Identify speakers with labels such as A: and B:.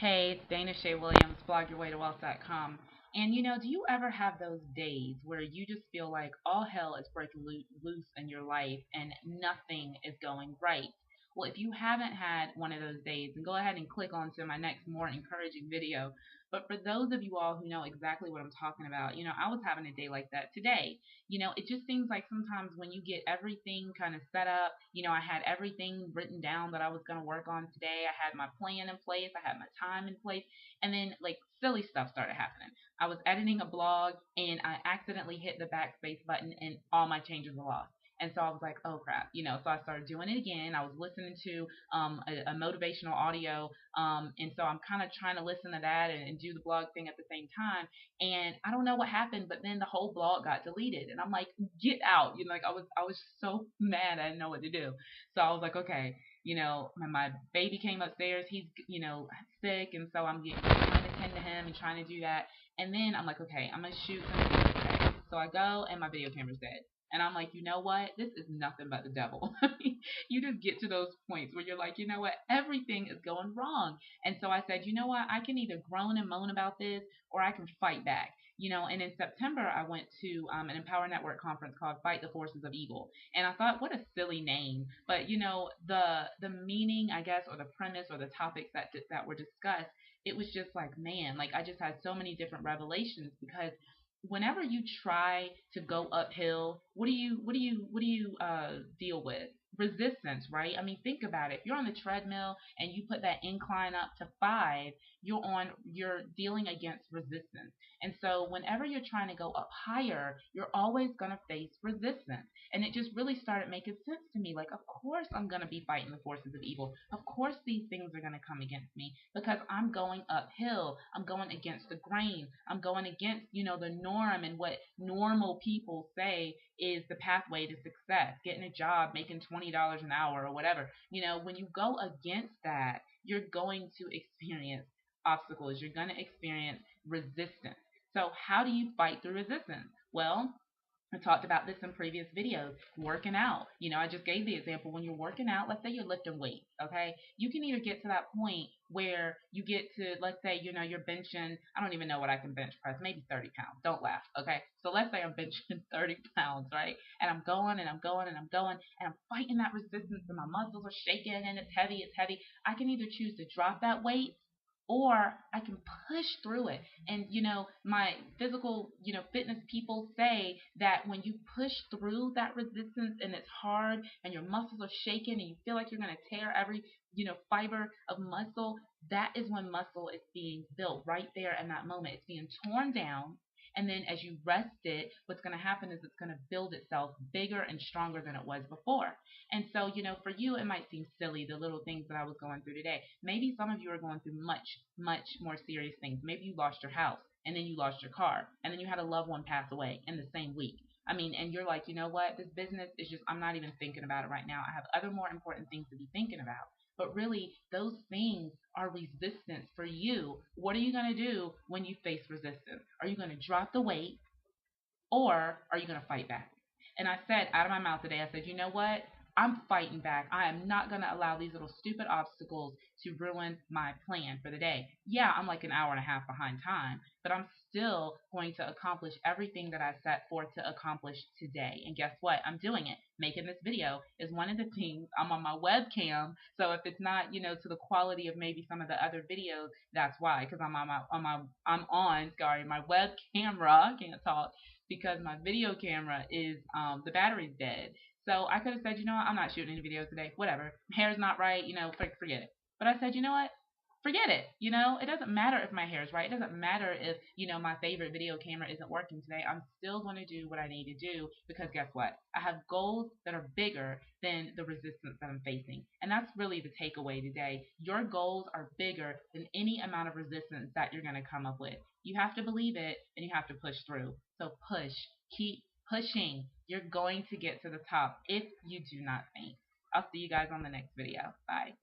A: Hey, it's Dana Shay Williams, blogyourwaytowealth.com. And do you ever have those days where you just feel like all hell is breaking loose in your life and nothing is going right? Well, if you haven't had one of those days, then go ahead and click on to my next more encouraging video. But for those of you all who know exactly what I'm talking about, I was having a day like that today. It just seems like sometimes when you get everything kind of set up, I had everything written down that I was going to work on today. I had my plan in place, I had my time in place, and then like silly stuff started happening. I was editing a blog and I accidentally hit the backspace button and all my changes were lost. And so I was like, oh crap, so I started doing it again. I was listening to a motivational audio. And so I'm kind of trying to listen to that and do the blog thing at the same time. And I don't know what happened, but then the whole blog got deleted. And I'm like, get out. Like I was so mad I didn't know what to do. So I was like, okay, my baby came upstairs. He's, sick, and so I'm trying to tend to him and trying to do that. And then I'm like, okay, I'm gonna shoot some videos today. So I go, and my video camera's dead. And I'm like, you know what? This is nothing but the devil. You just get to those points where you're like, you know what? Everything is going wrong. And so I said, you know what? I can either groan and moan about this, or I can fight back. And in September, I went to an Empower Network conference called Fight the Forces of Evil. And I thought, what a silly name. But, the meaning, I guess, or the premise or the topics that were discussed, it was just like, man, like I just had so many different revelations because whenever you try to go uphill, what do you deal with? Resistance, right? I mean, think about it. If you're on the treadmill and you put that incline up to 5, you're dealing against resistance. And so whenever you're trying to go up higher, you're always going to face resistance. And it just really started making sense to me. Like, of course I'm going to be fighting the forces of evil. Of course these things are going to come against me because I'm going uphill. I'm going against the grain. I'm going against, the norm and what normal people say is the pathway to success, getting a job, making $20 an hour or whatever. When you go against that, you're going to experience obstacles. You're going to experience resistance. So how do you fight through resistance? Well, I talked about this in previous videos. Working out. I just gave the example when you're working out, let's say you're lifting weights, okay? You can either get to that point where you get to, let's say, you're benching, I don't even know what I can bench press, maybe 30 pounds. Don't laugh, okay? So let's say I'm benching 30 pounds, right? And I'm going and I'm going and I'm going and I'm fighting that resistance and my muscles are shaking and it's heavy, it's heavy. I can either choose to drop that weight or I can push through it. And my physical, fitness people say that when you push through that resistance and it's hard and your muscles are shaking and you feel like you're going to tear every, fiber of muscle, that is when muscle is being built right there in that moment. It's being torn down. And then as you rest it, what's going to happen is it's going to build itself bigger and stronger than it was before. And so, for you, it might seem silly, the little things that I was going through today. Maybe some of you are going through much, much more serious things. Maybe you lost your house, and then you lost your car, and then you had a loved one pass away in the same week. I mean, and you're like, you know what? This business is just, I'm not even thinking about it right now. I have other more important things to be thinking about. But really, those things are resistance for you. What are you going to do when you face resistance? Are you going to drop the weight, or are you going to fight back? And I said out of my mouth today, I said, you know what? I'm fighting back. I am not going to allow these little stupid obstacles to ruin my plan for the day. Yeah, I'm like an hour and a half behind time, but I'm still going to accomplish everything that I set forth to accomplish today. And guess what? I'm doing it. Making this video is one of the things. I'm on my webcam, so if it's not, to the quality of maybe some of the other videos, that's why. Because my web camera. I can't talk because my video camera is the battery's dead. So I could have said, you know what, I'm not shooting any videos today. Whatever. My hair's not right, forget it. But I said, you know what? Forget it. It doesn't matter if my hair is right. It doesn't matter if, my favorite video camera isn't working today. I'm still going to do what I need to do because guess what? I have goals that are bigger than the resistance that I'm facing. And that's really the takeaway today. Your goals are bigger than any amount of resistance that you're going to come up with. You have to believe it and you have to push through. So push. Keep pushing. You're going to get to the top if you do not faint. I'll see you guys on the next video. Bye.